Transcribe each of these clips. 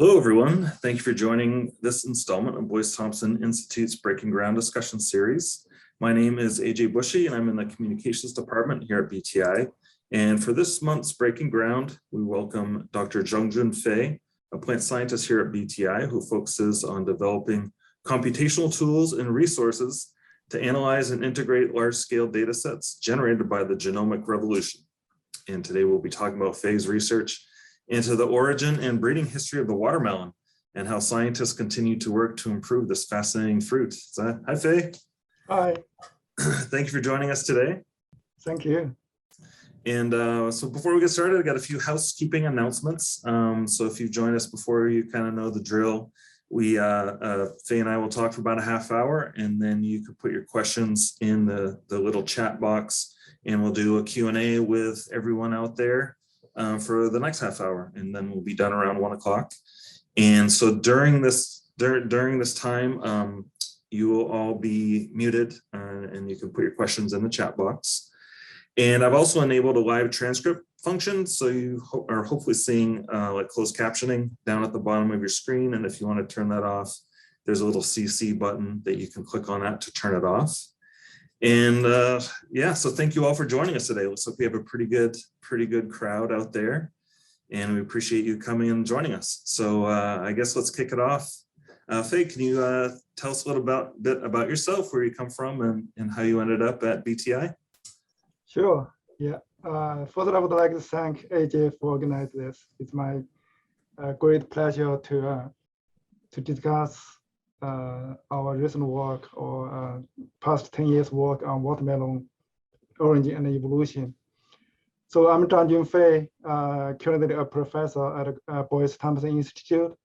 Hello, everyone. Thank you for joining this installment of Boyce Thompson Institute's Breaking Ground discussion series. My name is AJ Bushy, and I'm in the Communications Department here at BTI. And for this month's Breaking Ground, we welcome Dr. Zhangjun Fei, a plant scientist here at BTI who focuses on developing computational tools and resources to analyze and integrate large-scale data sets generated by the genomic revolution. And today we'll be talking about Fei's research into the origin and breeding history of the watermelon and how scientists continue to work to improve this fascinating fruit. So, hi, Fei. Hi. Thank you for joining us today. Thank you. And so before we get started, I got a few housekeeping announcements. So if you've joined us before, you kind of know the drill. Fei and I will talk for about a half hour, and then you can put your questions in the little chat box, and we'll do a Q&A with everyone out there for the next half hour, and then we'll be done around 1 o'clock. And so during this time, you will all be muted, and you can put your questions in the chat box. And I've also enabled a live transcript function, so you are hopefully seeing like closed captioning down at the bottom of your screen. And if you want to turn that off, there's a little CC button that you can click on that to turn it off. And yeah, so thank you all for joining us today. Looks like we have a pretty good crowd out there, and we appreciate you coming and joining us. So I guess let's kick it off. Fei, can you tell us a little bit about yourself, where you come from, and how you ended up at BTI? Sure. Yeah. First, I would like to thank AJ for organizing this. It's my great pleasure to discuss our recent work or past 10 years work on watermelon origin and evolution. So I'm Zhangjun Fei, currently a professor at Boyce Thompson Institute.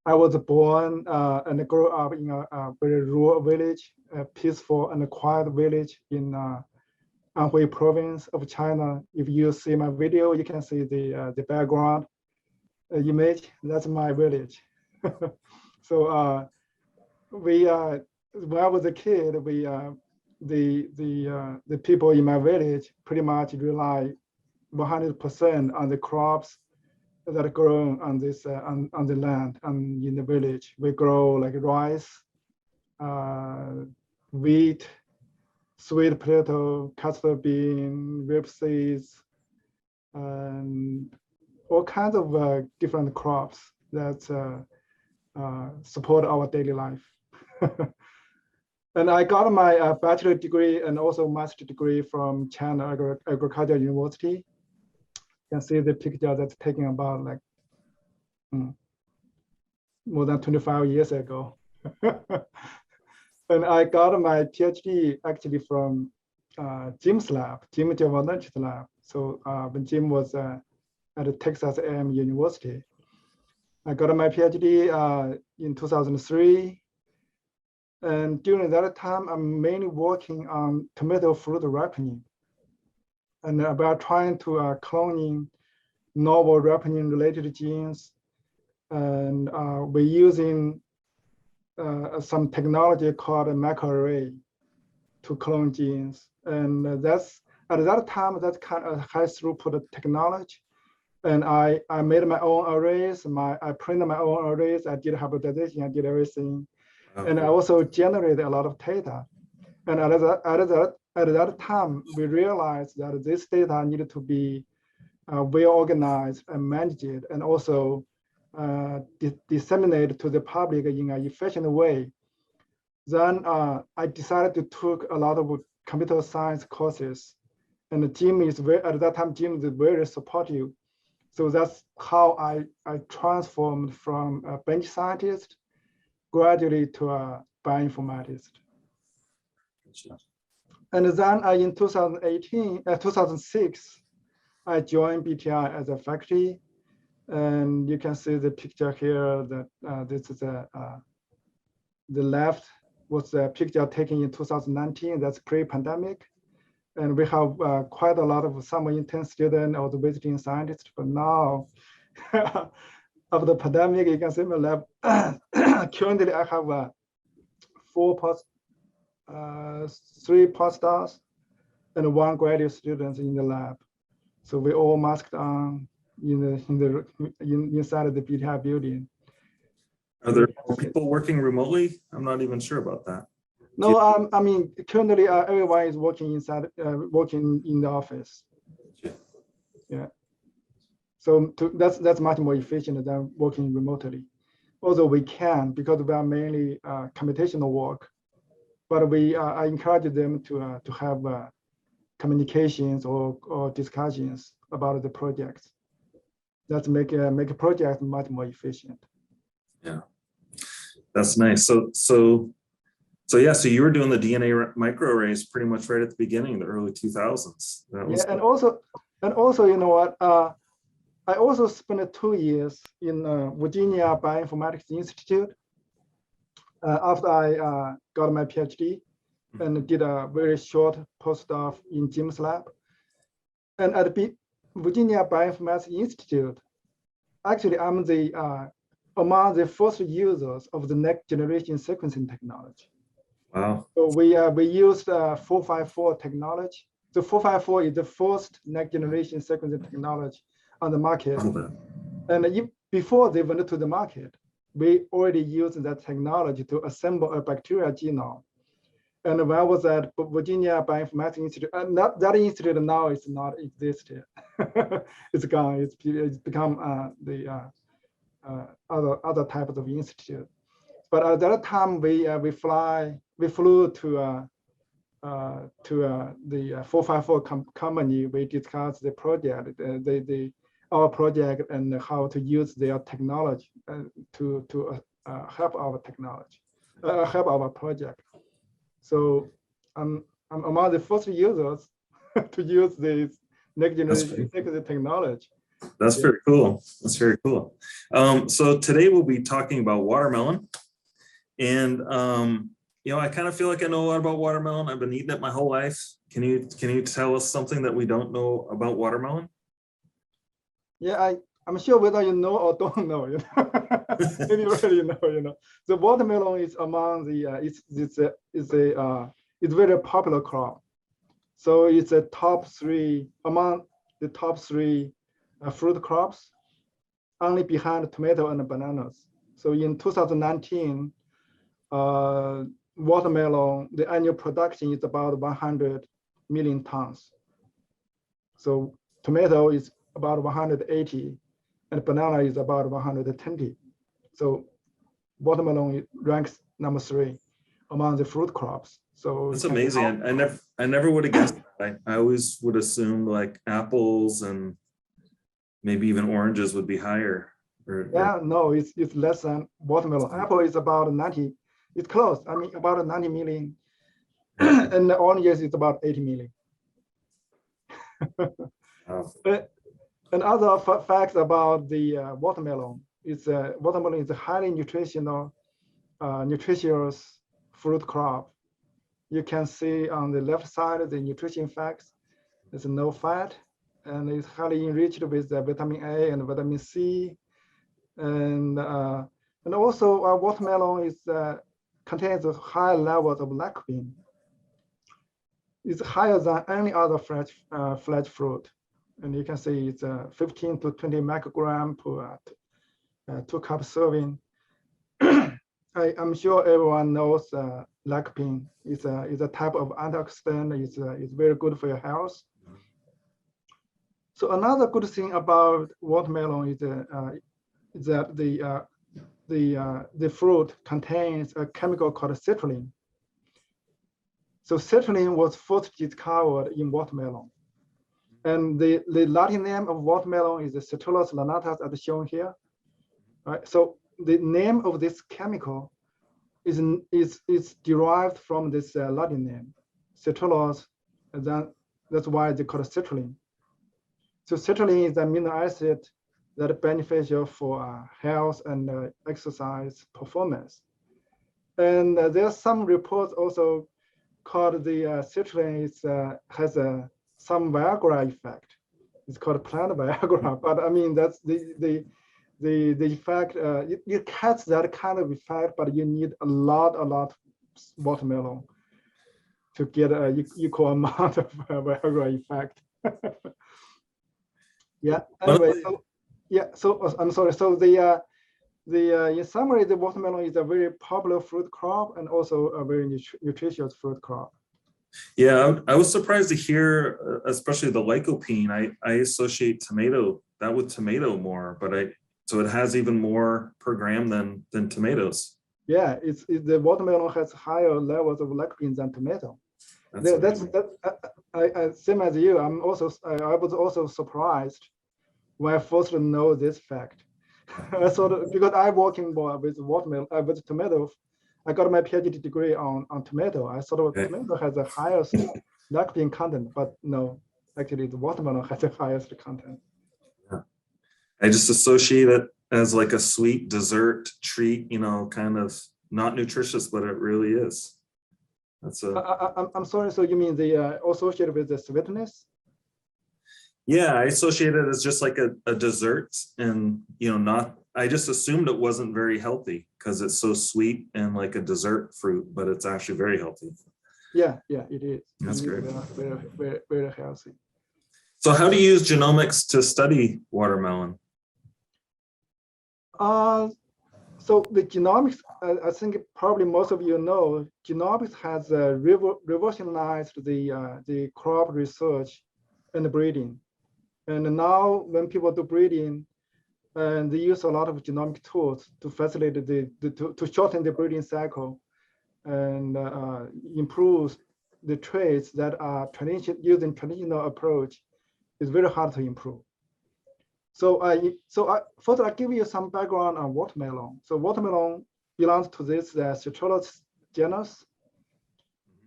I was born and grew up in a very rural village, a peaceful and quiet village in Anhui province of China. If you see my video, you can see the background image. That's my village. So when I was a kid, the people in my village pretty much rely 100% on the crops that are grown on this on the land and in the village. We grow like rice, wheat, sweet potato, castor bean, rapeseeds, and all kinds of different crops that support our daily life. And I got my bachelor degree and also master degree from China Agricultural University. You can see the picture that's taken about like more than 25 years ago. And I got my PhD actually from Jim's lab, Jim Giovanni's lab. So when Jim was at Texas A&M University, I got my PhD in 2003. And during that time, I'm mainly working on tomato fruit ripening and about trying to cloning novel ripening related genes. And we're using some technology called a microarray to clone genes. And that's at that time, that's kind of high throughput technology. And I made my own arrays, I printed my own arrays, I did hybridization, I did everything. Okay. And I also generated a lot of data. And at that time, we realized that this data needed to be well organized and managed, and also disseminated to the public in an efficient way. Then I decided to take a lot of computer science courses. And Jim is at that time, Jim is very supportive. So that's how I transformed from a bench scientist gradually to a bioinformatist. And then in 2006, I joined BTI as a faculty. And you can see the picture here that this is the left was a picture taken in 2019, that's pre-pandemic. And we have quite a lot of summer intern students or the visiting scientists, but now after the pandemic, you can see my lab. Currently, I have 3 postdocs and 1 graduate student in the lab. So we all masked on, inside the BTI building. Are there more people working remotely? I'm not even sure about that. No, I mean, currently everyone is working inside, working in the office. Yeah. So that's much more efficient than working remotely. Although we can, because we are mainly computational work, but I encourage them to have communications or discussions about the projects. That's make a project much more efficient. Yeah, that's nice. So yeah, so you were doing the DNA microarrays pretty much right at the beginning, the early 2000s. Yeah, and also, you know what? I also spent 2 years in Virginia Bioinformatics Institute after I got my PhD and did a very short postdoc in Jim's lab. And at the Virginia Bioinformatics Institute, actually, I'm among the first users of the next generation sequencing technology. Wow. So we used 454 technology. So 454 is the first next generation sequencing technology on the market. And before they went to the market, we already used that technology to assemble a bacterial genome. And when I was at Virginia Bioinformatics Institute, that institute now is not existed. It's gone. It's become the other types of institute. But at that time, we flew to the 454 company. We discussed the project, our project, and how to use their technology to help our technology, help our project. So I'm among the first users to use this next generation technology. That's very cool. That's very cool. So today we'll be talking about watermelon. And you know, I kind of feel like I know a lot about watermelon. I've been eating it my whole life. Can you tell us something that we don't know about watermelon? Yeah, I'm sure whether you know or don't know, you know. Maybe you already know, you know. The watermelon is among the it's very popular crop. So it's a top 3 among the top 3 fruit crops, only behind tomato and bananas. So in 2019, watermelon, the annual production is about 100 million tons. So tomato is about 180, and banana is about 120. So watermelon ranks number 3 among the fruit crops. So that's amazing. I never would have guessed that. I always would assume like apples and maybe even oranges would be higher. Yeah, no, it's less than watermelon. Apple is about 90. It's close. I mean, about 90 million, and the oranges is about 80 million. Wow. And other facts about the watermelon is watermelon is a highly nutritional, nutritious fruit crop. You can see on the left side the nutrition facts. There's no fat, and it's highly enriched with vitamin A and vitamin C, and also watermelon is contains high levels of lycopene. It's higher than any other flesh fruit. And you can see it's 15 to 20 microgram per 2 cup serving. I'm sure everyone knows lycopene is a type of antioxidant. It's very good for your health. So another good thing about watermelon is that the fruit contains a chemical called citrulline. So citrulline was first discovered in watermelon. And the Latin name of watermelon is the Citrullus lanatus, as shown here. Right? So the name of this chemical is derived from this Latin name, Citrullus, and that's why they call it citrulline. So citrulline is an amino acid that is beneficial for health and exercise performance. And there's some reports also called the citrulline has some Viagra effect. It's called plant Viagra, but I mean that's the effect. You catch that kind of effect, but you need a lot of watermelon to get an equal amount of Viagra effect. Yeah. Anyway, Yeah, so I'm sorry. So the in summary, the watermelon is a very popular fruit crop and also a very nutritious fruit crop. Yeah, I was surprised to hear, especially the lycopene. I associate that with tomato more, but so it has even more per gram than tomatoes. Yeah, the watermelon has higher levels of lycopene than tomato. Same as you. I was also surprised when I first know this fact. Because I'm working more with watermelon, with tomato. I got my PhD degree on tomato. I thought tomato has the highest lycopene content, but no, actually the watermelon has the highest content. Yeah. I just associate it as like a sweet dessert treat, kind of not nutritious, but it really is. I'm sorry. So you mean the associated with the sweetness? Yeah, I associate it as just like a dessert, and I just assumed it wasn't very healthy because it's so sweet and like a dessert fruit, but it's actually very healthy. Yeah, it is. That's great. Very, very healthy. So how do you use genomics to study watermelon? So the genomics, I think probably most of you know, genomics has revolutionized the crop research and breeding. And now when people do breeding, and they use a lot of genomic tools to facilitate to shorten the breeding cycle and improve the traits that are using traditional approach is very hard to improve. So first I'll give you some background on watermelon. So watermelon belongs to this Citrulus genus.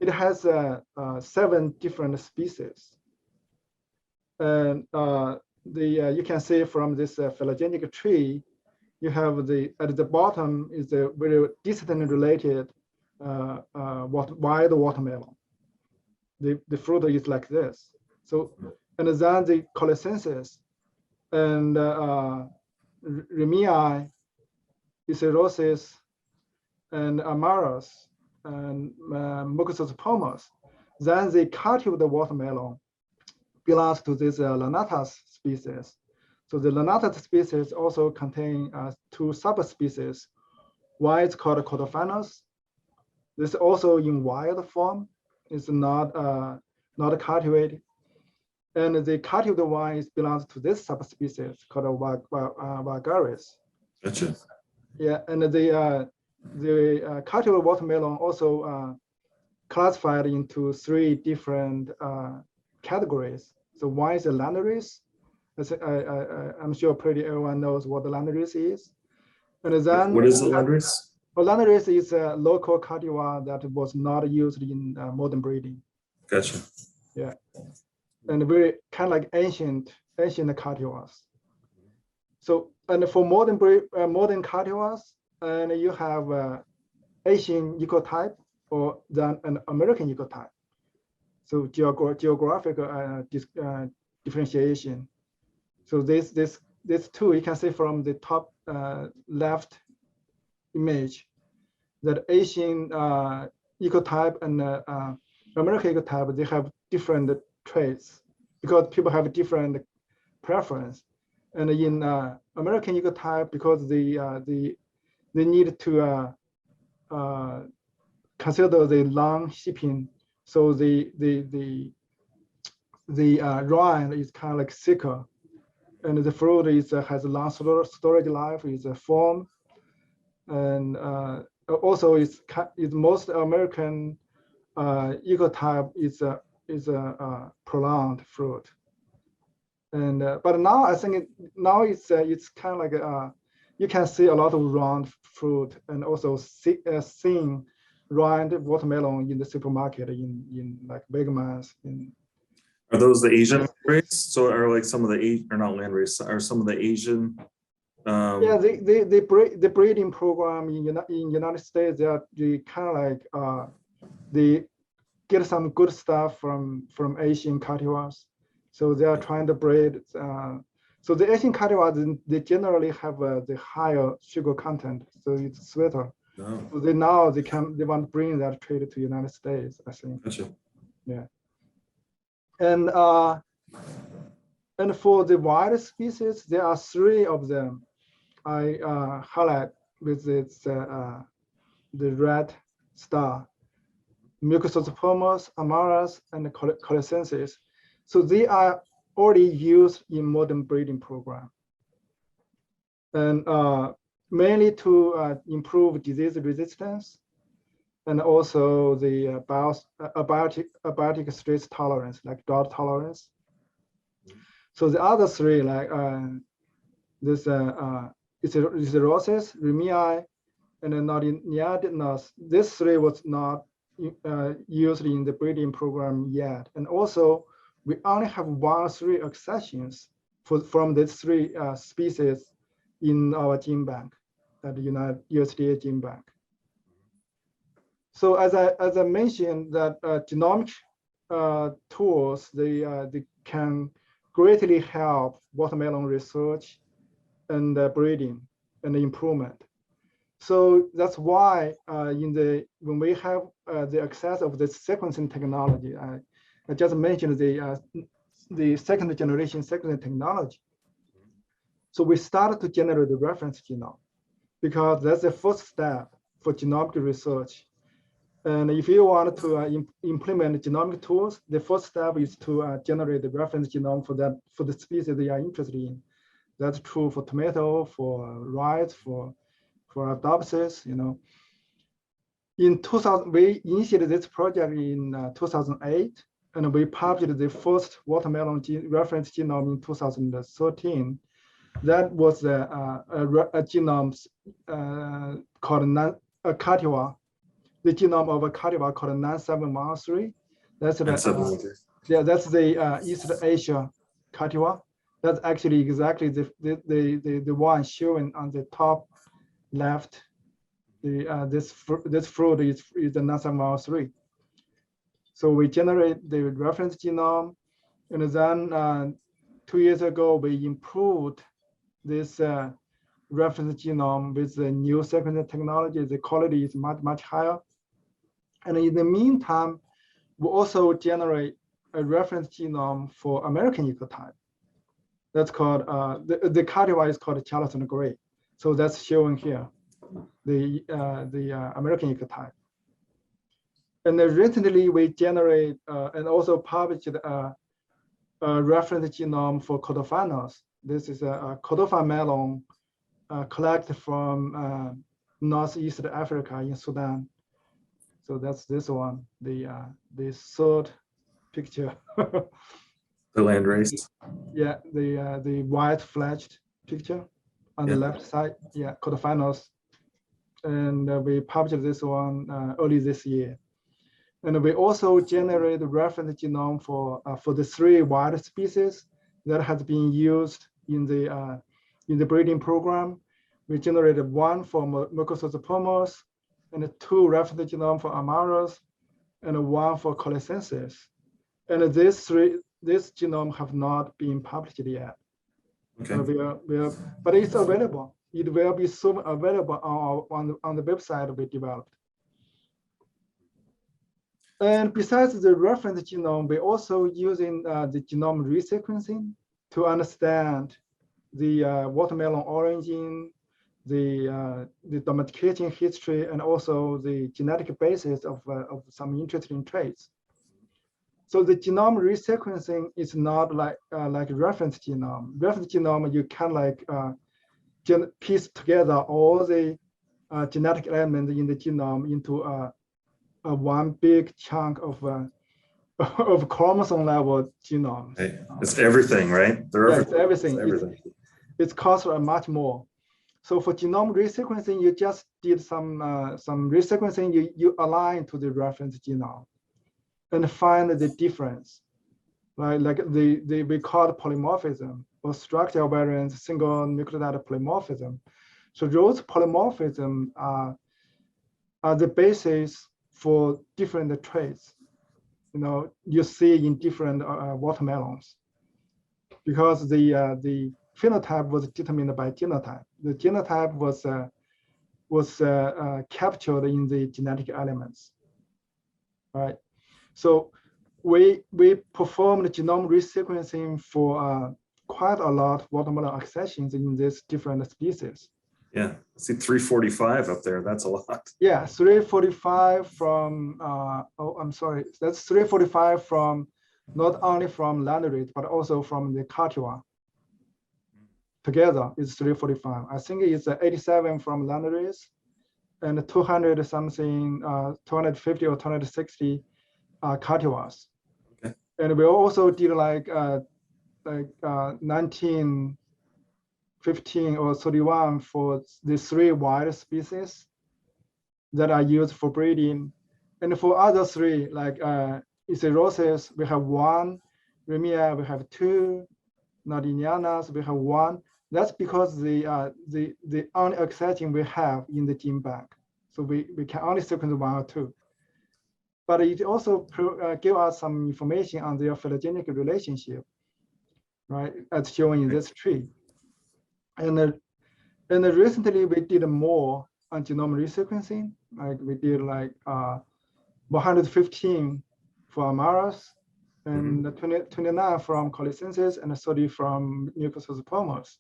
It has 7 different species. And you can see from this phylogenetic tree, you have at the bottom is a very distantly related wild watermelon. The fruit is like this. So, and then the colescensis and Remii, Iserosis, and Amaras, and Mucus pomus. Then the cultivar of the watermelon belongs to this Lanatas species. So the Lanatas species also contain 2 subspecies. One is called Cultivars. This is also in wild form. It's not cultivated. And the cultivar one belongs to this subspecies called vulgaris. Gotcha. Yeah, and the cultivar watermelon also classified into 3 different categories. So one is the landrace. I'm sure pretty everyone knows what the landrace is. And then what is the landrace? Landrace is a local cultivar that was not used in modern breeding. Gotcha. Yeah, and very kind of like ancient cultivars. So, and for modern cultivars, and you have Asian ecotype or then an American ecotype. So geographic differentiation. So this 2, you can see from the top left image that Asian ecotype and American ecotype, they have different traits because people have different preference. And in American ecotype, because they need to consider the long shipping, so the rind is kind of like thicker, and the fruit has a long storage life, is a form, and also is most American ecotype is a prolonged fruit. And but now I think it's kind of like you can see a lot of round fruit and also thin rind watermelon in the supermarket in like Wegmans. Are those the Asian landrace? So are like some of the or not landrace, are some of the Asian? Yeah, the breeding program in United States, they kind of like they get some good stuff from Asian cultivars. So they are trying to breed. So the Asian cultivars, they generally have the higher sugar content, so it's sweeter. Oh. So they want to bring that trade to United States, I think. Gotcha. Yeah. And And for the wild species, there are 3 of them. I highlight with this, the red star: Mucospermos, Amaras, and Colescensis. So they are already used in modern breeding program. And mainly to improve disease resistance, and also the abiotic stress tolerance, like drought tolerance. So the other 3, like this Isidrosis, Remii, and then Nodiniatinus, this 3 was not used in the breeding program yet. And also, we only have 1 or 3 accessions from these 3 species in our gene bank, at the USDA gene bank. So as I mentioned, that genomic tools, they can greatly help watermelon research and breeding and improvement. So that's why when we have the access of the sequencing technology, I just mentioned the second generation sequencing technology. So we started to generate the reference genome, because that's the first step for genomic research. And if you want to implement genomic tools, the first step is to generate the reference genome for the species they are interested in. That's true for tomato, for rice, for Arabidopsis, In 2000, we initiated this project in 2008, and we published the first watermelon reference genome in 2013. That was a genome called Cultivar, the genome of a cultivar called 9713. That's the East Asia cultivar. That's actually exactly the one shown on the top left. This fruit is the 9713. So we generate the reference genome, and then 2 years ago we improved this reference genome with the new sequencing technology. The quality is much higher. And in the meantime, we also generate a reference genome for American ecotype. That's called, the cultivar is called Charleston Gray. So that's shown here, the American ecotype. And then recently we generate and also published a reference genome for Cultivars. This is a Cultivar melon collected from Northeast Africa in Sudan. So that's this one, the 3rd picture. The land race. Yeah, the white fledged picture on the left side. Yeah, Cultivars. And we published this one early this year. And we also generate the reference genome for the 3 wild species that has been used in the breeding program. We generated 1 for Mucospermos, and 2 reference genome for Amaras, and 1 for Colescensis. And this genome have not been published yet. Okay. But it's available. It will be soon available on the website we developed. And besides the reference genome, we're also using the genome resequencing to understand the watermelon origin, the domestication history, and also the genetic basis of some interesting traits. So the genome resequencing is not like reference genome. Reference genome, you can piece together all the genetic elements in the genome into a one big chunk of chromosome level genome. Hey, it's everything, right? It's everything. It costs much more. So for genome resequencing, you just did some resequencing. You align to the reference genome and find the difference, right? Like we call it polymorphism or structural variants, single nucleotide polymorphism. So those polymorphisms are the basis for different traits, you see in different watermelons, because the phenotype was determined by genotype. The genotype was captured in the genetic elements, right? So we performed genome resequencing for quite a lot of watermelon accessions in these different species. Yeah, I see 345 up there. That's a lot. Yeah, 345 from, oh, I'm sorry. That's 345 from not only from landrace, but also from the cultivar. Together is 345. I think it's 87 from landrace and 200 something, 250 or 260 cultivars. Okay. And we also did like 19, 15 or 31 for the 3 wild species that are used for breeding. And for other 3, like Iserosis, we have 1, Remia, we have 2, Nardinianas, we have 1. That's because the only accession we have in the gene bank. So we can only sequence 1 or 2. But it also give us some information on their phylogenetic relationship, right, as shown in this tree. And recently we did more on genome resequencing. Like we did like 115 for Amaras, and 29 from Collisensis, and 30 from Mucosopomos.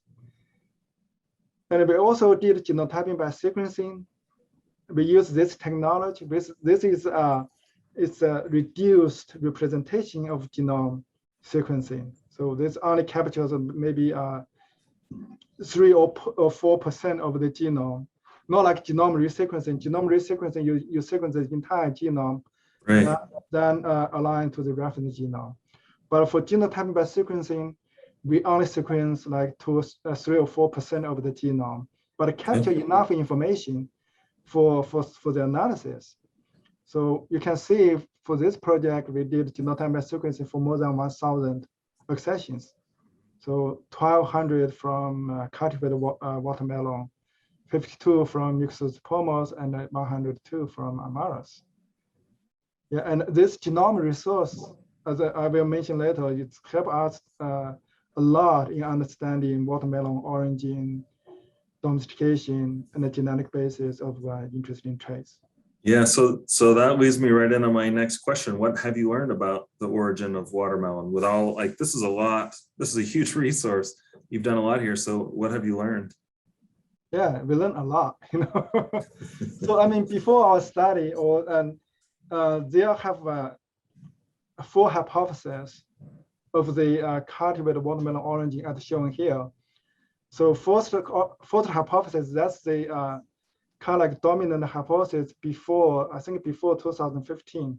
And we also did genotyping by sequencing. We use this technology. This is it's a reduced representation of genome sequencing. So this only captures maybe 3 or 4% of the genome. Not like genome resequencing. Genome resequencing, you sequence the entire genome, Right. then align to the reference genome. But for genotyping by sequencing, we only sequence like 3 or 4% of the genome, but capture enough information for the analysis. So you can see for this project, we did genotyping by sequencing for more than 1,000 accessions. So 1,200 from cultivated watermelon, 52 from Mucosopomos, and 102 from Amaras. Yeah, and this genome resource, as I will mention later, it's helped us a lot in understanding watermelon origin, domestication, and the genetic basis of interesting traits. Yeah, so that leads me right into my next question. What have you learned about the origin of watermelon? With all, like, this is a lot, this is a huge resource. You've done a lot here. So what have you learned? Yeah, we learned a lot, you know. So I mean, before our study, there have 4 hypotheses of the cultivated watermelon origin as shown here. So first hypothesis, that's the kind of like dominant hypothesis before, I think before 2015.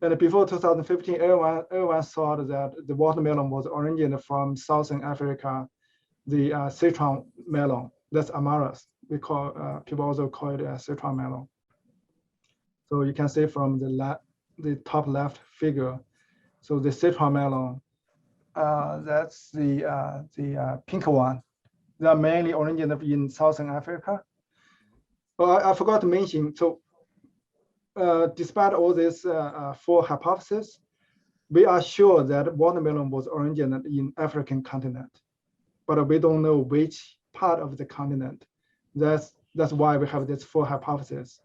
And before 2015, everyone thought that the watermelon was originated from Southern Africa, the Sichuan melon. That's Amaras. We call people also call it a Sichuan melon. So you can see from the top left figure. So the Sichuan melon, that's the pink one. They are mainly originated in Southern Africa. But I forgot to mention, so despite all these 4 hypotheses, we are sure that watermelon was originated in African continent, but we don't know which part of the continent. That's why we have these 4 hypotheses.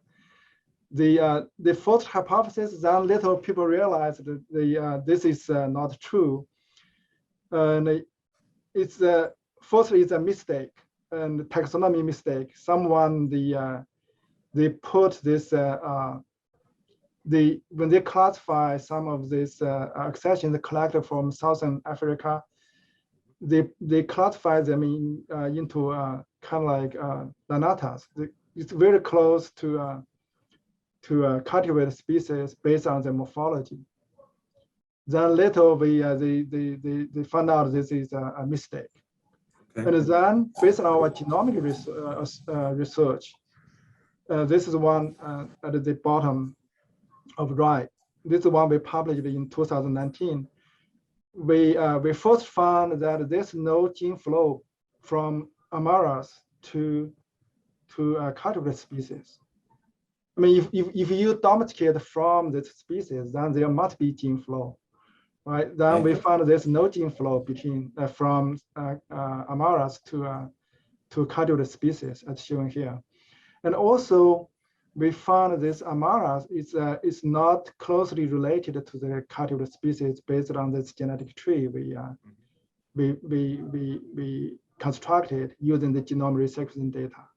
The 4th hypothesis, then little people realize that this is not true. And it's firstly, it's a mistake and taxonomy mistake. Someone they put this when they classify some of these accessions collected from Southern Africa, they classify them into kind of like lanatas. It's very close to cultivated species based on the morphology. Then later they found out this is a mistake. Okay. And then based on our genomic research, this is one at the bottom of right. This is one we published in 2019. We first found that there's no gene flow from Amaras to cultivated species. I mean, if you domesticate from this species, then there must be gene flow, right? Then we found there's no gene flow between from Amaras to cultivated species, as shown here. And also, we found this Amaras is not closely related to the cultivated species based on this genetic tree we constructed using the genome resequencing data.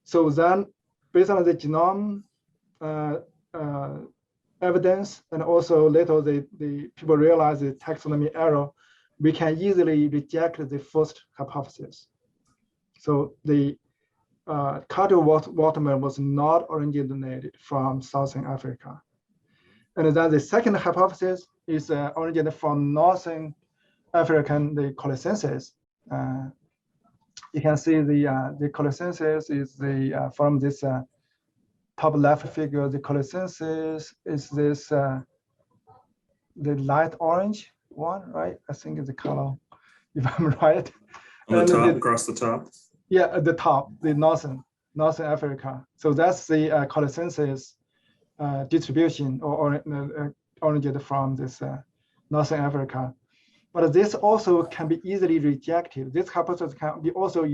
So then, based on the genome evidence, and also later the people realize the taxonomy error, we can easily reject the first hypothesis. So the cultivar watermelon was not originated from Southern Africa. And then the second hypothesis is originated from Northern African, the collisensis. You can see the collisensis is from this top left figure. The collisensis is this the light orange one, right? I think it's the color, if I'm right. On the top, across the top. Yeah, at the top, the Northern Africa. So that's the collisensis distribution or originated from this Northern Africa. But this also can be easily rejected. This hypothesis can be also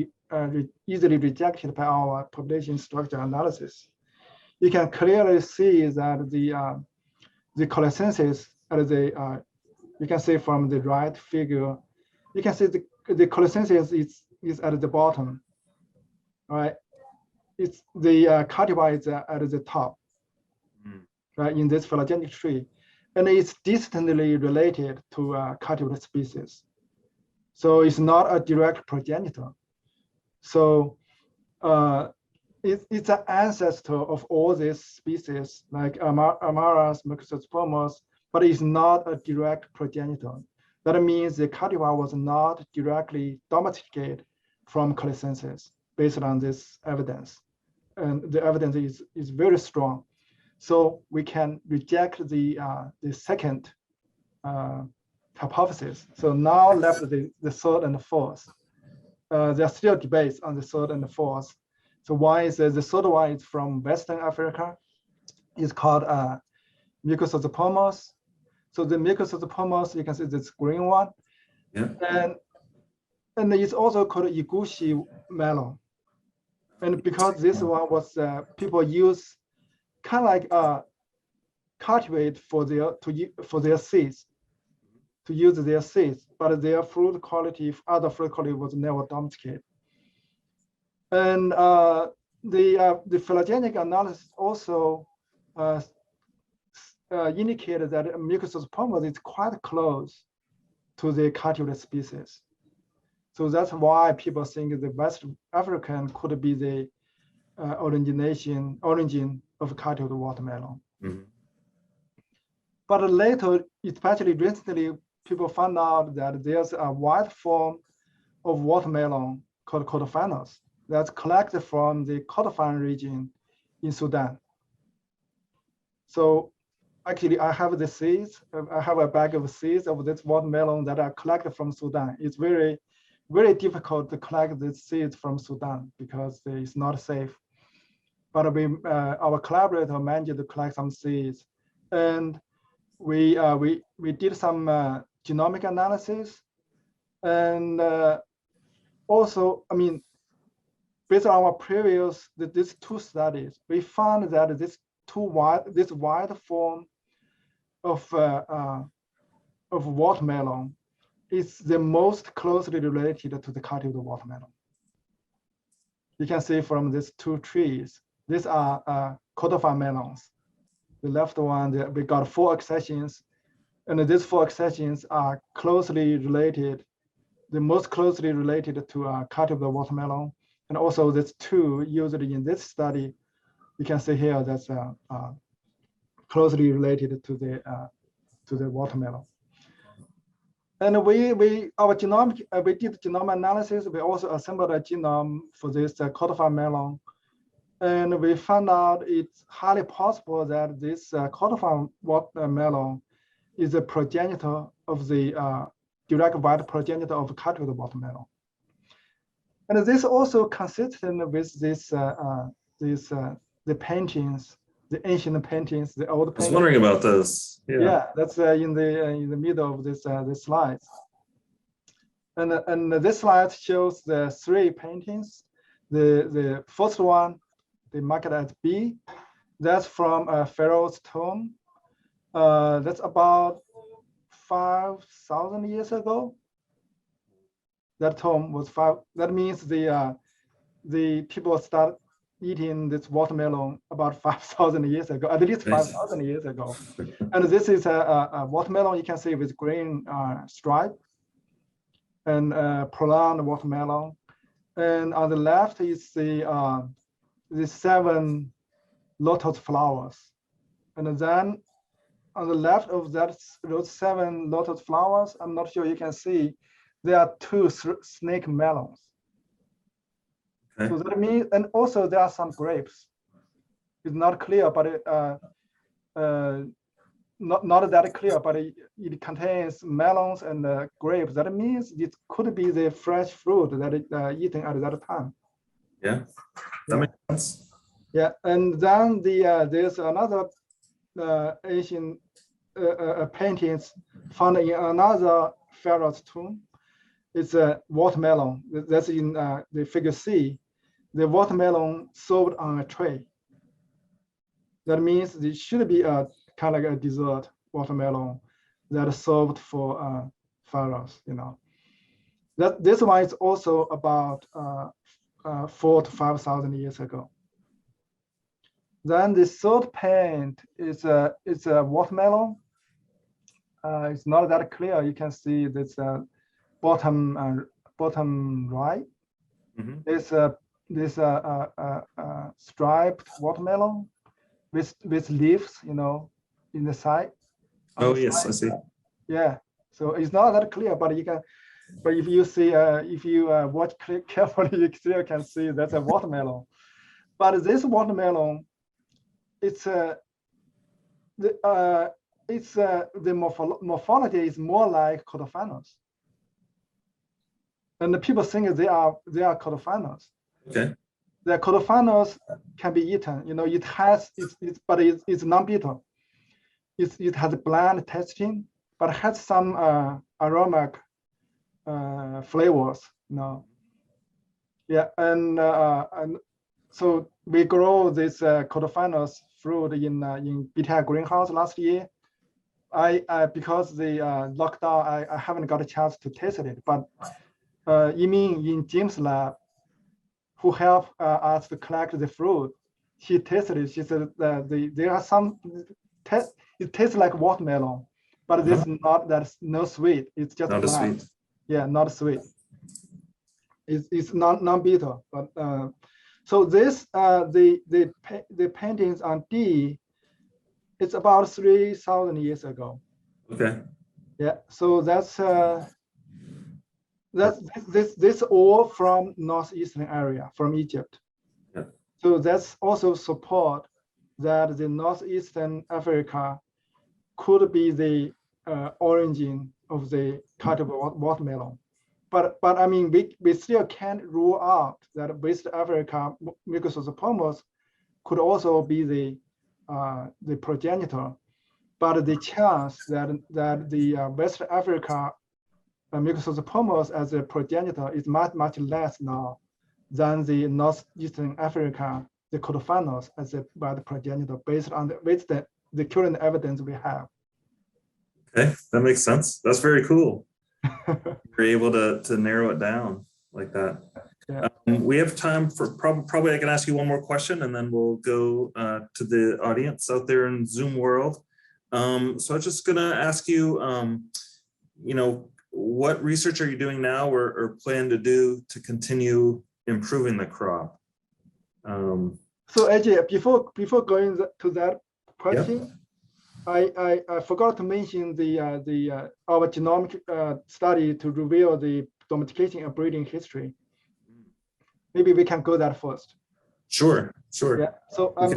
easily rejected by our population structure analysis. You can clearly see that the collisensis, you can see from the right figure, you can see the collisensis is at the bottom, right? It's the cultivar is at the top, right, in this phylogenetic tree. And it's distantly related to cultivar species. So it's not a direct progenitor. So it's an ancestor of all these species, like Amaras, Mycospermos, but it's not a direct progenitor. That means the cultivar was not directly domesticated from collisensis based on this evidence. And the evidence is very strong. So we can reject the second hypothesis. So now left the third and the fourth. There are still debates on the third and the fourth. So one is the third one is from Western Africa. It's called Mycospermos. So the Mycospermos, you can see this green one. Yeah. And it's also called Iguchi melon. And because this one was people use kind of like cultivate for their seeds, to use their seeds, but their fruit quality, other fruit quality was never domesticated. And the phylogenetic analysis also indicated that Mycospermos is quite close to the cultivar species. So that's why people think the West African could be the origin of cultivar watermelon. Mm-hmm. But later, especially recently, people found out that there's a wide form of watermelon called Cultivars that's collected from the Kordofan region in Sudan. So actually, I have the seeds. I have a bag of seeds of this watermelon that are collected from Sudan. It's very, very difficult to collect the seeds from Sudan because it's not safe. But our collaborator managed to collect some seeds, and we did some genomic analysis, and also, I mean, based on our previous these two studies, we found that this wide form of watermelon is the most closely related to the cultivar watermelon. You can see from these two trees. These are Kordofan melons. The left one, we got 4 accessions, and these 4 accessions are closely related, the most closely related to cultivar watermelon. And also these 2 used in this study, you can see here that's closely related to the watermelon. And we did genome analysis. We also assembled a genome for this Cultivar melon. And we found out it's highly possible that this Cultivar watermelon is a progenitor of the direct white progenitor of cultivar watermelon. And this also consistent with the paintings, the ancient paintings, the old paintings. I was wondering about those. Yeah, that's in the middle of this slides. And this slide shows the 3 paintings. The first one, they mark it as B. That's from Pharaoh's tomb. That's about 5,000 years ago. that term was 5. That means the people start eating this watermelon about 5,000 years ago, at least 5,000 years ago. And this is a watermelon you can see with green stripe and prolonged watermelon. And on the left is the 7 lotus flowers. And then on the left of those 7 lotus flowers, I'm not sure you can see, there are 2 snake melons. Okay. So that means, and also there are some grapes. It's not clear, but not that clear, but it contains melons and grapes. That means it could be the fresh fruit that is eaten at that time. Yeah, that makes sense. Yeah, and then there's another Asian paintings found in another pharaoh's tomb. It's a watermelon. That's in the figure C. The watermelon served on a tray. That means it should be a kind of like a dessert watermelon that is served for pharaohs. That this one is also about 4,000 to 5,000 years ago. Then the third paint is a watermelon. It's not that clear. You can see this bottom right. Mm-hmm. This striped watermelon with leaves, in the side. Oh yes, I see. Yeah. So it's not that clear, but you can. But if you see, if you watch carefully, you still can see that's a watermelon. But this watermelon, the morphology is more like Cultivars, and the people think they are Cultivars. Okay. The Cultivars can be eaten. It has but it's non-bitter. It has bland tasting, but has some aromatic flavors. Yeah, and so we grow this Cultivars fruit in BTI greenhouse last year. Because the lockdown, I haven't got a chance to taste it. But Yimin in Jim's lab, who helped us to collect the fruit, she tasted it. She said that there are some it tastes like watermelon, but this is not no sweet. It's just not bland. Sweet. Yeah, not sweet. It's non-bitter, but so this the paintings on D, it's about 3,000 years ago. Okay. Yeah, so that's this all from northeastern area, from Egypt. Yeah. So that's also support that the northeastern Africa could be the origin of the cultivar watermelon. But I mean, we still can't rule out that West Africa Mycosopomos could also be the progenitor. But the chance that the West Africa Mycosopomos as a progenitor is much less now than the northeastern Africa, the Cultivars as a progenitor, based on the current evidence we have. Okay, that makes sense. That's very cool. You're able to narrow it down like that. Yeah. We have time for probably I can ask you one more question, and then we'll go to the audience out there in Zoom world. So I'm just gonna ask you, what research are you doing now or plan to do to continue improving the crop? So AJ, before going to that question, yeah. I forgot to mention our genomic study to reveal the domestication and breeding history. Maybe we can go that first. Sure. Yeah. So I'm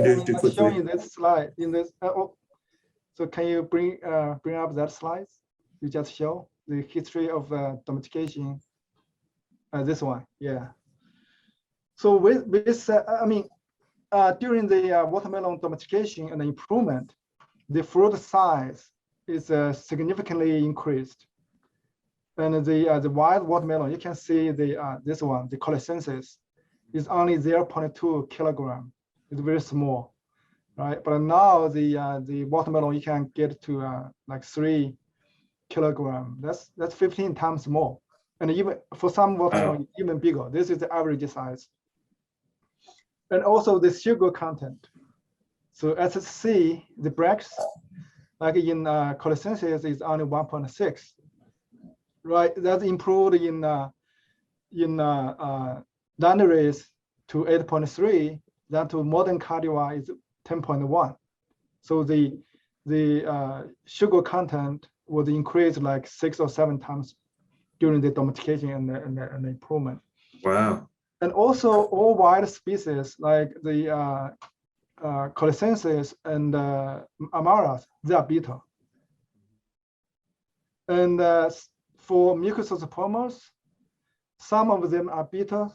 showing this slide in this. So can you bring up that slide? You just show the history of domestication. This one, yeah. So during the watermelon domestication and improvement, the fruit size is significantly increased. And the wild watermelon, you can see this one, the colescensis, is only 0.2 kilogram. It's very small, right? But now the watermelon you can get to like 3 kilogram. That's 15 times more. And even for some watermelon, even bigger. This is the average size. And also the sugar content. So SSC, the bracts, like in cholesynthesis is only 1.6, right? That's improved in landrace to 8.3, then to modern cultivar is 10.1. So the sugar content was increased like 6 or 7 times during the domestication and the improvement. Wow. And also all wild species like the cholesynthesis and amaras, they are bitter. And for mucospermers, some of them are bitter,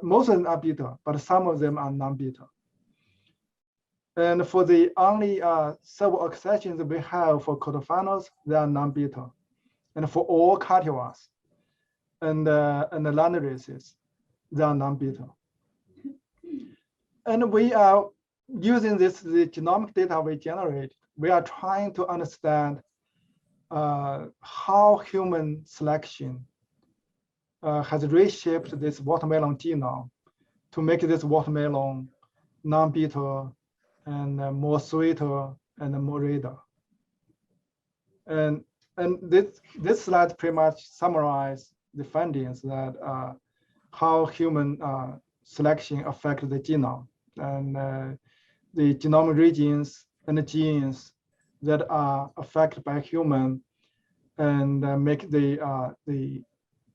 most of them are bitter, but some of them are non-bitter. And for the only several exceptions we have for cultivars, they are non-bitter. And for all cultivars and the land races, they are non-bitter. And we are using the genomic data we generate. We are trying to understand how human selection has reshaped this watermelon genome to make this watermelon non-bitter and more sweeter and more redder. And this slide pretty much summarizes the findings that how human selection affects the genome and the genomic regions and the genes that are affected by human and make the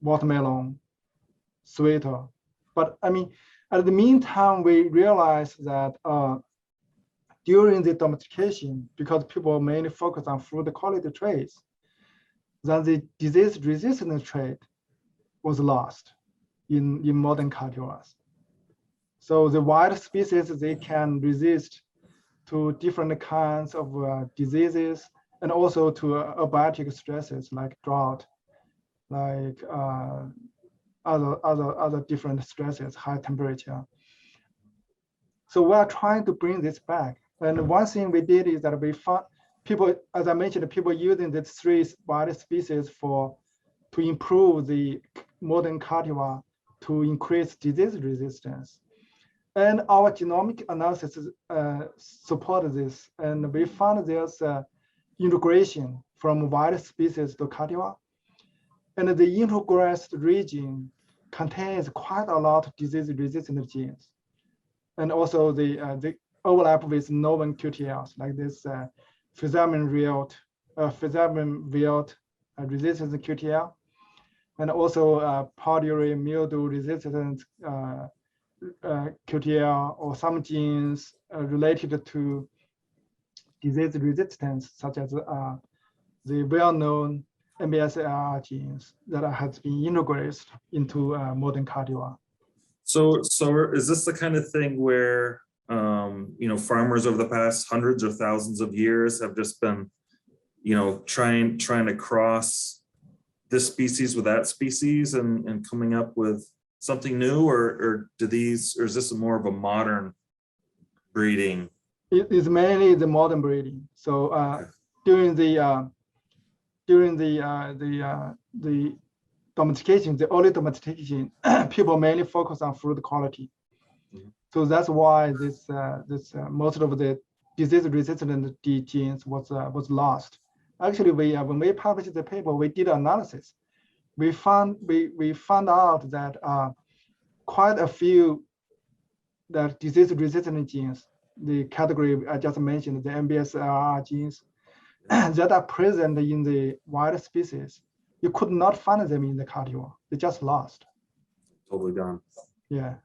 watermelon sweeter. But I mean, at the meantime, we realized that during the domestication, because people mainly focus on fruit quality traits, then the disease resistance trait was lost in modern cultivars. So the wild species, they can resist to different kinds of diseases and also to abiotic stresses like drought, like other different stresses, high temperature. So we are trying to bring this back. And one thing we did is that we found people, as I mentioned, people using these 3 wild species to improve the modern cultivar to increase disease resistance. And our genomic analysis supported this. And we found there's integration from wild species to cultivar. And the integrous region contains quite a lot of disease-resistant genes. And also the overlap with novel QTLs, like this Physamen wilt resistant QTL, and also powdery mildew resistant QTL, or some genes related to disease resistance, such as the well-known MBSAR genes that has been integrated into modern cultivar. So is this the kind of thing where farmers over the past hundreds or thousands of years have just been, trying to cross this species with that species and coming up with something new, or is this more of a modern breeding? It is mainly the modern breeding. So during the domestication, the early domestication, people mainly focus on fruit quality. Mm-hmm. So that's why this most of the disease-resistant genes was lost. Actually, when we published the paper, we did analysis. We found out that quite a few that disease-resistant genes, the category I just mentioned, the MBSAR genes, that are present in the wild species, you could not find them in the cultivar. They just lost. Totally gone. Yeah.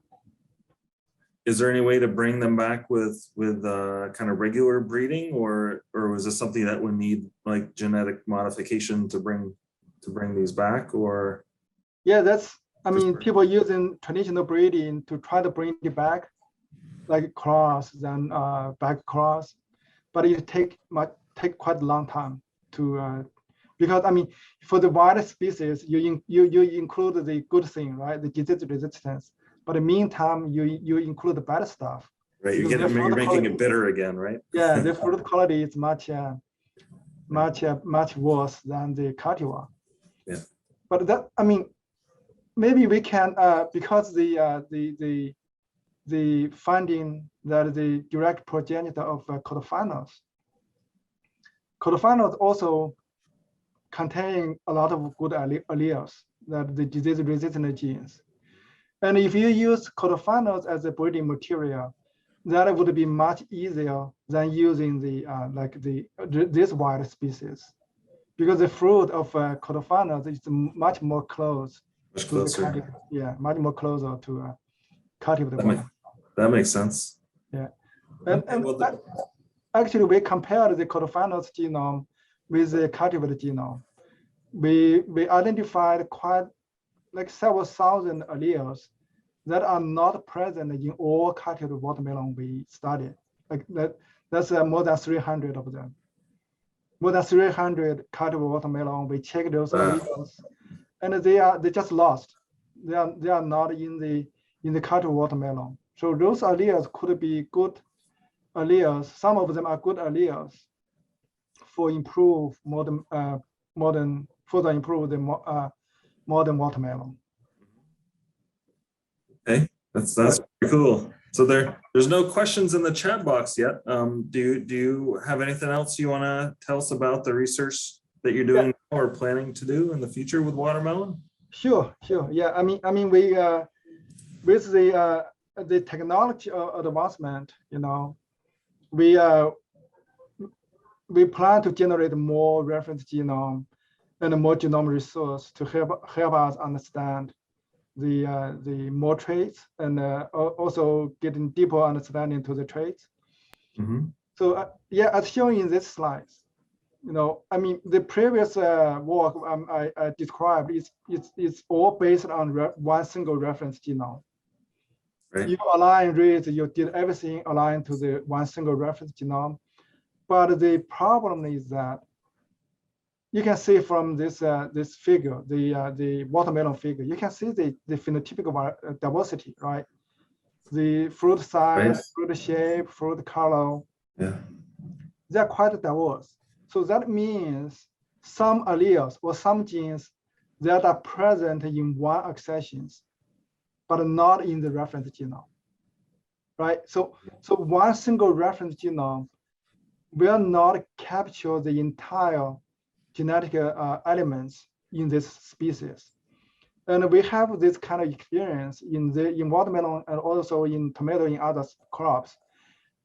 Is there any way to bring them back with kind of regular breeding, or was this something that would need like genetic modification to bring these back? Or yeah, people using traditional breeding to try to bring it back, like cross, then back cross, but it take quite a long time to because for the wild species you include the good thing, right, the disease resistance, but in the meantime you include the bad stuff, right? You're making it bitter again, right? Yeah, the fruit quality is much worse than the cultivar. Yeah. But that, I mean, maybe we can, because the finding that the direct progenitor of Cultivars also contain a lot of good alleles, that the disease-resistant genes. And if you use Cultivars as a breeding material, that would be much easier than using the this wild species, because the fruit of Cultivars is much more close. Much closer. Much more closer to cultivated. That makes sense. Yeah, and actually we compared the Cultivars genome with the cultivated genome. We identified quite like several thousand alleles that are not present in all cultivated watermelon we studied. Like that's more than 300 of them. More than 300 cultivated watermelon. We checked those alleles, and they just lost. They are not in the cultivated watermelon. So those alleles could be good alleles. Some of them are good alleles for further improve the modern watermelon. Okay, that's pretty cool. So there's no questions in the chat box yet. Do you have anything else you want to tell us about the research that you're doing or planning to do in the future with watermelon? Sure. Yeah, I mean we with the technology advancement, we plan to generate more reference genome and more genome resource to help us understand the more traits, and also getting deeper understanding to the traits. Mm-hmm. So as shown in this slides, I mean the previous work I described is all based on one single reference genome. Right. You align reads, you did everything aligned to the one single reference genome, but the problem is that you can see from this this figure, the watermelon figure, you can see the phenotypic diversity, right? The fruit size, fruit shape, fruit color. Yeah. They're quite diverse. So that means some alleles or some genes that are present in one accessions, but not in the reference genome, right? So one single reference genome will not capture the entire genetic elements in this species. And we have this kind of experience in watermelon and also in tomato in other crops.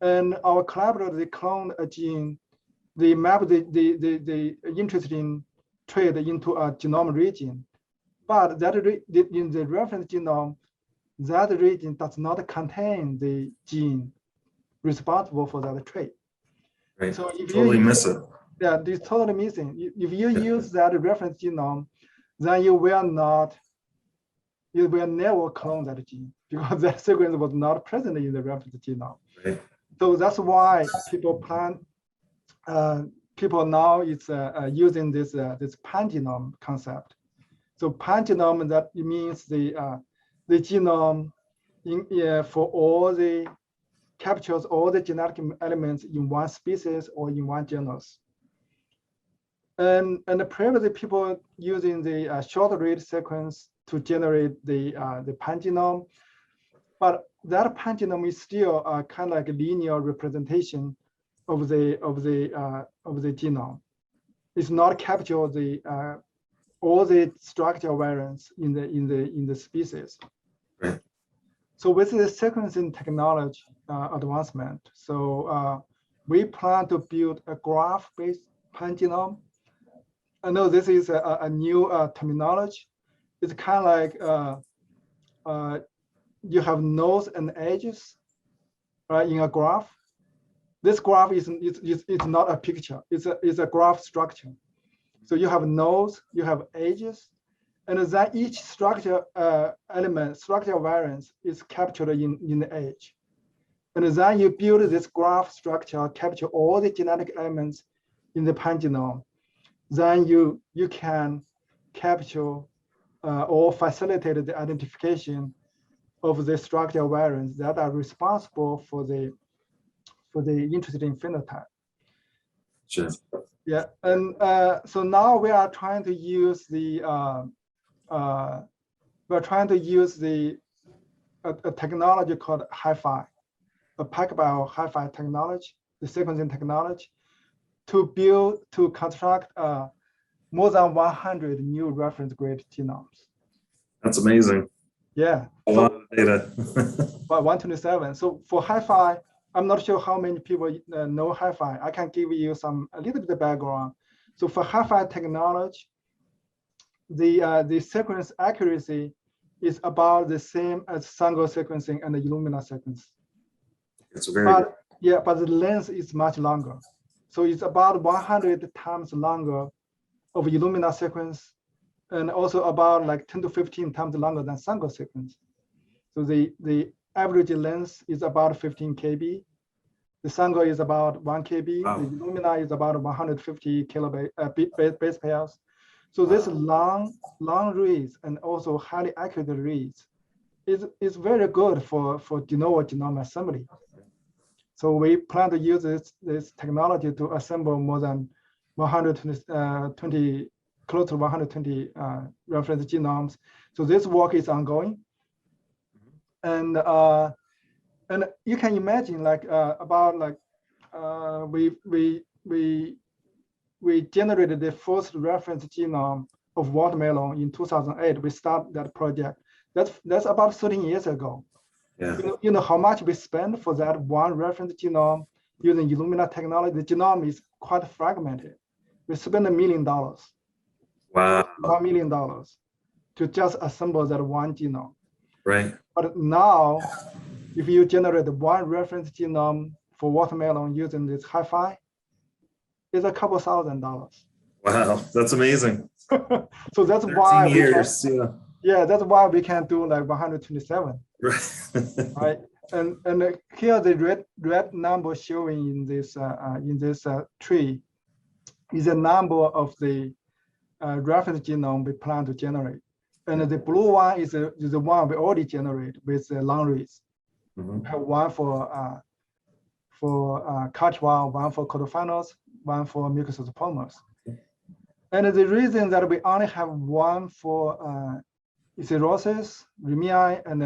And our collaborators, they cloned a gene, they mapped the interesting trait into a genome region. But that in the reference genome, that region does not contain the gene responsible for that trait. Right. So if you miss it. Yeah, it's totally missing. If you use that reference genome, then you will never clone that gene, because that sequence was not present in the reference genome. Right. So that's why people now it's using this pangenome concept. So pangenome, that it means the genome for all the captures all the genetic elements in one species or in one genus. And previously people using the short read sequence to generate the pangenome, but that pangenome is still kind of like a linear representation of the genome. It's not capture the all the structural variants in the species. Right. So with the sequencing technology advancement, so we plan to build a graph-based pangenome. I know this is a new terminology. It's kind of like you have nodes and edges, right, in a graph. This graph is not a picture. It's a graph structure. So you have nodes, you have edges, and then each structure element, structural variance is captured in the edge. And then you build this graph structure, capture all the genetic elements in the pangenome. Then you can capture or facilitate the identification of the structural variants that are responsible for the interesting phenotype. Sure. Yeah, and so now we are trying to use the we're trying to use a technology called Hi-Fi, a PacBio Hi-Fi technology, the sequencing technology, to construct more than 100 new reference grade genomes. That's amazing. Yeah. A lot of data. By 127. So for Hi-Fi, I'm not sure how many people know Hi-Fi. I can give you a little bit of background. So for Hi-Fi technology, the sequence accuracy is about the same as single sequencing and the Illumina sequence. It's very good. Yeah, but the length is much longer. So it's about 100 times longer of Illumina sequence, and also about like 10 to 15 times longer than single sequence. So the average length is about 15 kb. The single is about 1 kb. Wow. The Illumina is about 150 kilobase base pairs. So this long reads and also highly accurate reads is very good for de novo genome assembly. So we plan to use this technology to assemble more than 120, close to 120 reference genomes. So this work is ongoing, and you can imagine we generated the first reference genome of watermelon in 2008. We started that project. That's about 13 years ago. Yeah. You know how much we spend for that one reference genome using Illumina technology. The genome is quite fragmented. We spent $1 million. Wow. $1 million to just assemble that one genome. Right. But now, if you generate one reference genome for watermelon using this Hi-Fi, it's a couple $1,000. Wow, that's amazing. So that's why years, that's why we can do like 127. Right. And here the red number showing in this tree is a number of the reference genome we plan to generate, and the blue one is the one we already generate with the long reads. Mm-hmm. We have one for cultivar, one for Cultivars, one for mucosopomers. And the reason that we only have one for Isidrosis, Remii, and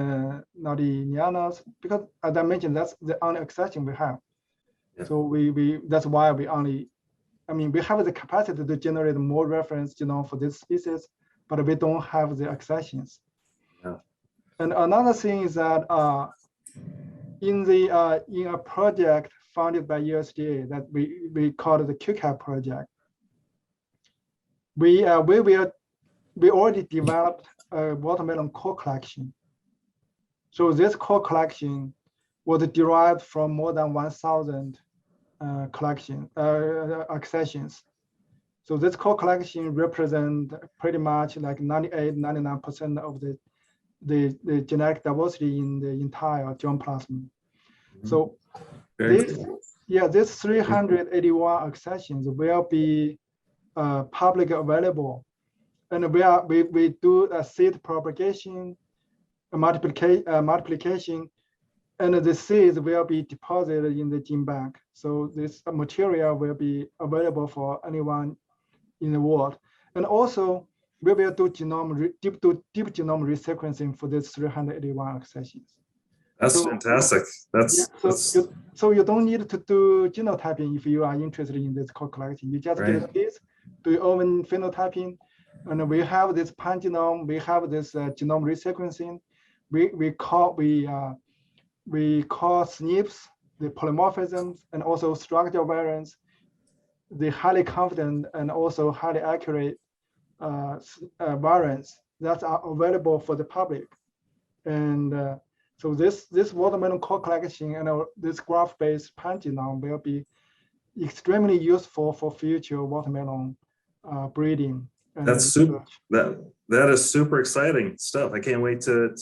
Nardinianas, because as I mentioned, that's the only exception we have. Yeah. So that's why we have the capacity to generate more reference genome for this species, but we don't have the exceptions. Yeah. And another thing is that in a project funded by USDA that we call the QCAP project, we already developed a watermelon core collection. So this core collection was derived from more than 1,000 accessions. So this core collection represents pretty much like 98-99% of the genetic diversity in the entire genome plasma. Mm-hmm. So this 381 accessions will be publicly available. And we do a seed propagation, a multiplication, and the seeds will be deposited in the gene bank. So this material will be available for anyone in the world. And also, we will do deep genome resequencing for these 381 accessions. That's fantastic. So you don't need to do genotyping if you are interested in this core collection. You just get this, do your own phenotyping. And we have this pangenome, we have this genome resequencing. We call SNPs, the polymorphisms, and also structural variants, the highly confident and also highly accurate variants that are available for the public. And so this watermelon core collection and this graph-based pangenome will be extremely useful for future watermelon breeding. That's super. That is super exciting stuff. I can't wait to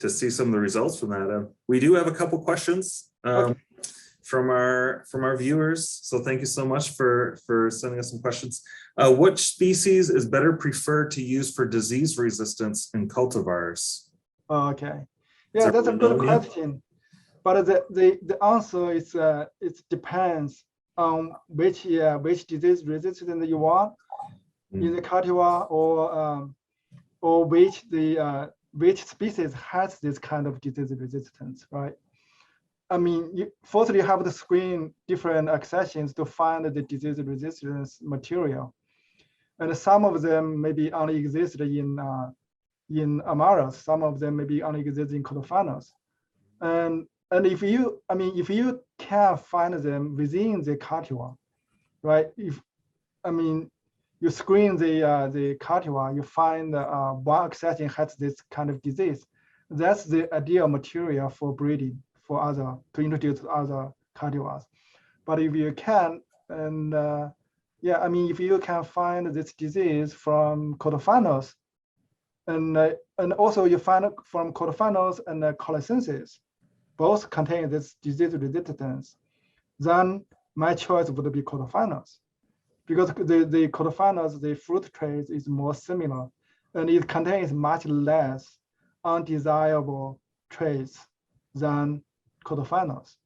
see some of the results from that. We do have a couple questions from our viewers. So thank you so much for sending us some questions. Which species is better preferred to use for disease resistance in cultivars? Okay, yeah, that's a good question. But the answer is it depends on which disease resistance you want. In the cultivar or or which species has this kind of disease resistance, right? I mean, first you have to screen different accessions to find the disease resistance material. And some of them maybe only exist in Amaras, some of them maybe only exist in Cultivars. And if you can find them within the cultivar, right? You screen the cultivar, you find one accession has this kind of disease. That's the ideal material for breeding to introduce other cultivars. But if you can, and if you can find this disease from Cultivars, and also you find it from Cultivars and Collisensis, both contain this disease resistance, then my choice would be Cultivars. Because the Cultivars, the fruit traits is more similar, and it contains much less undesirable traits than Cultivars.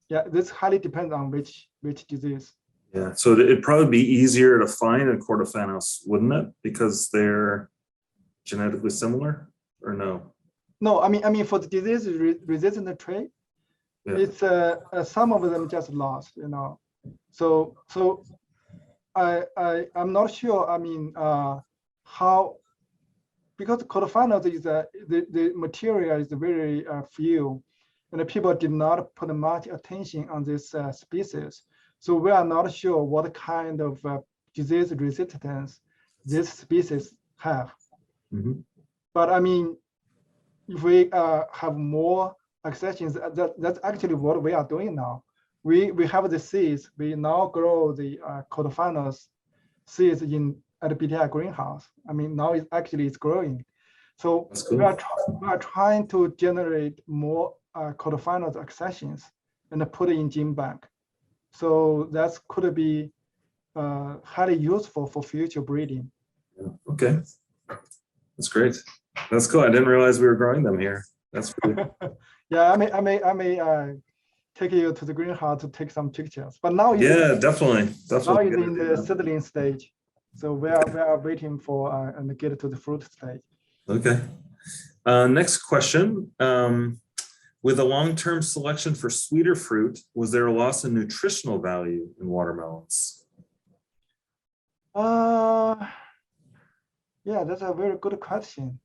Yeah, this highly depends on which disease. Yeah, so it'd probably be easier to find in Cultivars, wouldn't it? Because they're genetically similar, or no? No, I mean for the disease resistant trait, it's some of them just lost, you know. So I'm not sure. I mean, how, because Cultivars is the material is very few, and the people did not put much attention on this species. So we are not sure what kind of disease resistance this species have. Mm-hmm. But I mean, if we have more accessions, that's actually what we are doing now. We have the seeds. We now grow the Cultivars seeds at the BTI greenhouse. I mean, now it's growing. So cool. we are trying to generate more Cultivars accessions and put it in gene bank. So that could be highly useful for future breeding. Yeah. Okay, that's great. That's cool. I didn't realize we were growing them here. That's pretty. Yeah, I may take you to the greenhouse to take some pictures. But now definitely. Now it's in the seedling stage, so we are waiting for and get to the fruit stage. Okay. Next question. With a long-term selection for sweeter fruit, was there a loss in nutritional value in watermelons? Yeah, that's a very good question.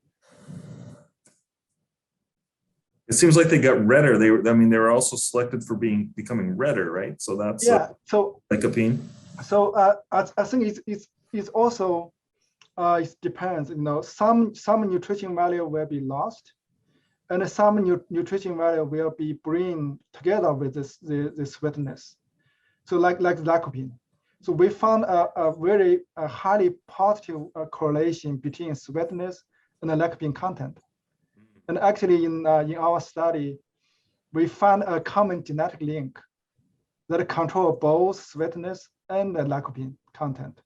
It seems like they got redder. They were also selected for becoming redder, right? So that's lycopene. So I think it's also it depends. You know, some nutrition value will be lost, and some nutrition value will be bring together with the sweetness. So like lycopene. So we found a very highly positive correlation between sweetness and the lycopene content. And actually in our study, we found a common genetic link that control both sweetness and the lycopene content.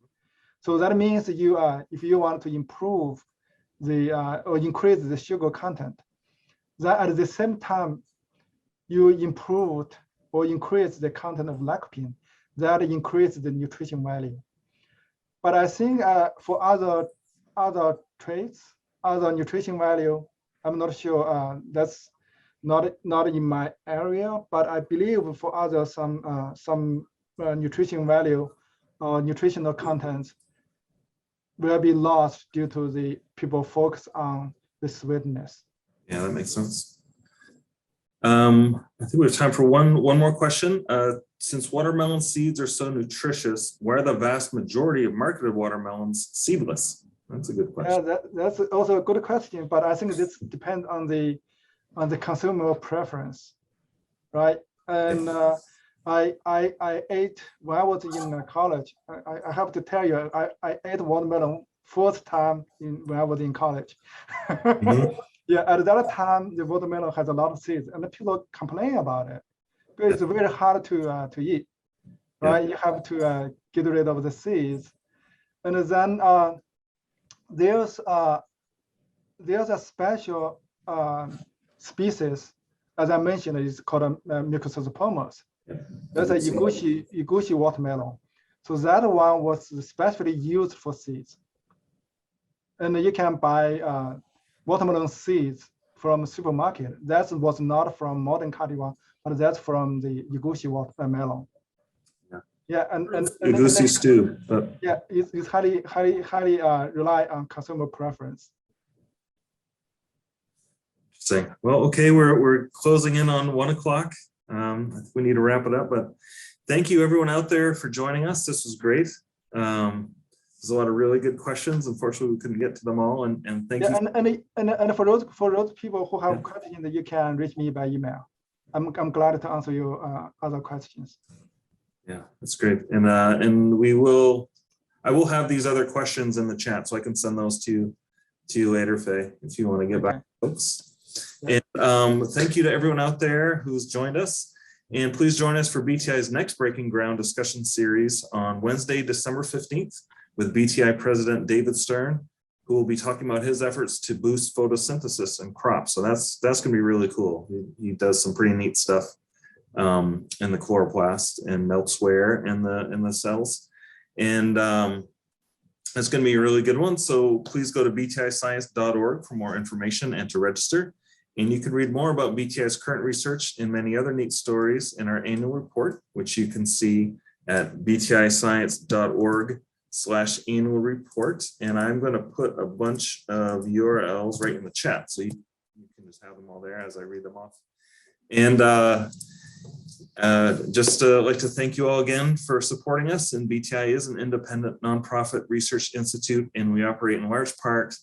So that means if you want to improve or increase the sugar content, then at the same time you improved or increase the content of lycopene, that increases the nutrition value. But I think for other traits, other nutrition value, I'm not sure. That's not in my area, but I believe for others some nutrition value or nutritional contents will be lost due to the people focus on the sweetness. Yeah, that makes sense. I think we have time for one more question. Since watermelon seeds are so nutritious, why are the vast majority of marketed watermelons seedless? That's a good question. Yeah, that's also a good question, but I think this depends on the consumer preference, right? And I ate when I was in college. I have to tell you, I ate watermelon first time when I was in college. Mm-hmm. Yeah, at that time the watermelon has a lot of seeds, and the people complain about it. But it's very hard to eat, right? Yeah. You have to get rid of the seeds, and then there's a special species, as I mentioned, it's called Mycososopomus. That's a Iguchi watermelon. So that one was especially used for seeds. and you can buy watermelon seeds from supermarket. That was not from modern cultivar, but that's from the Yugoshi watermelon. Yeah, and Iguchi stew, but yeah, it's highly rely on consumer preference. interesting. Well, okay, we're closing in on 1 o'clock. I think we need to wrap it up, but thank you everyone out there for joining us. This was great. There's a lot of really good questions. Unfortunately, we couldn't get to them all, and thank you. And for those people who have questions, you can reach me by email. I'm glad to answer your other questions. Yeah, that's great. And I will have these other questions in the chat, so I can send those to you later, Fei, if you want to get back to folks. Yeah. And thank you to everyone out there who's joined us. And please join us for BTI's next Breaking Ground discussion series on Wednesday, December 15th with BTI President David Stern, who will be talking about his efforts to boost photosynthesis in crops. So that's going to be really cool. He does some pretty neat stuff in the chloroplast and elsewhere in the cells. And it's going to be a really good one. So please go to btiscience.org for more information and to register. And you can read more about BTI's current research and many other neat stories in our annual report, which you can see at btiscience.org/annual report. And I'm going to put a bunch of URLs right in the chat, so you can just have them all there as I read them off. And just like to thank you all again for supporting us. And BTI is an independent nonprofit research institute, and we operate in large part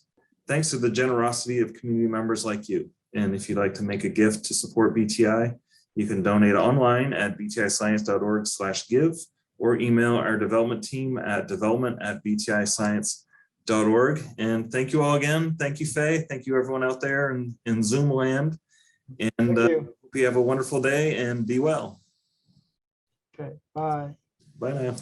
thanks to the generosity of community members like you. And if you'd like to make a gift to support BTI, you can donate online at btiscience.org/give or email our development team at development@btiscience.org. And thank you all again. Thank you, Fei. Thank you everyone out there in Zoom land. And hope you have a wonderful day and be well. Okay, bye. Bye now.